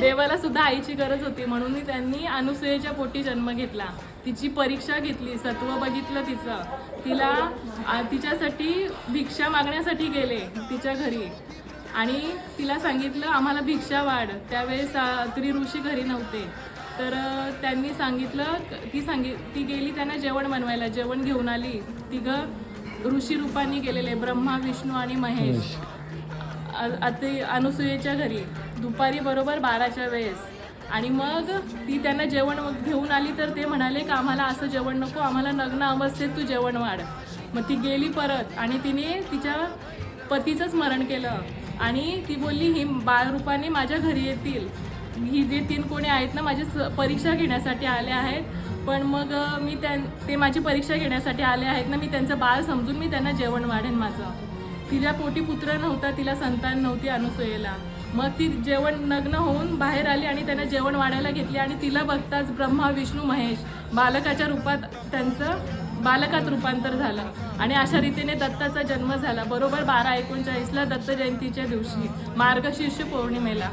देवाला सुद्धा आईची गरज होती, म्हणून त्यांनी अनुसूयेच्या पोटी जन्म घेतला. तिची परीक्षा घेतली, सत्व बघितलं तिचं. तिच्यासाठी भिक्षा मागण्यासाठी गेले तिच्या घरी आणि तिला सांगितलं आम्हाला भिक्षा वाढ. त्यावेळेस तरी ऋषी घरी नव्हते, तर त्यांनी सांगितलं, ती गेली त्यांना जेवण बनवायला. जेवण घेऊन आली. तिघं ऋषी रूपांनी गेलेले, ब्रह्मा, विष्णू आणि महेश, अनुसूयेच्या घरी दुपारी बरोबर 12च्या वेळेस. आणि मग ती त्यांना जेवण घेऊन आली, तर ते म्हणाले की आम्हाला असं जेवण नको, आम्हाला नग्न अवस्थेत तू जेवण वाढ. मग ती गेली परत आणि तिने तिच्या पतीचं स्मरण केलं आणि ती बोलली ही बाळरूपाने माझ्या घरी येतील, ही जे 3 कोणी आहेत ना माझी परीक्षा घेण्यासाठी आले आहेत, पण मग ते माझी परीक्षा घेण्यासाठी आले आहेत ना, मी त्यांचं बाळ समजून मी त्यांना जेवण वाढेन माझं. तिच्या पोटी पुत्र नव्हता, तिला संतान नव्हती अनुसूयेला. मग ती जेवण नग्न होऊन बाहेर आली आणि त्यांना जेवण वाढायला घेतली आणि तिला बघताच ब्रह्मा, विष्णू, महेश बालकाच्या रूपात त्यांचं बालकात रूपांतर झालं आणि अशा रीतीने दत्ताचा जन्म झाला. बरोबर 12/19 दत्त जयंतीच्या दिवशी मार्गशीर्ष पौर्णिमेला.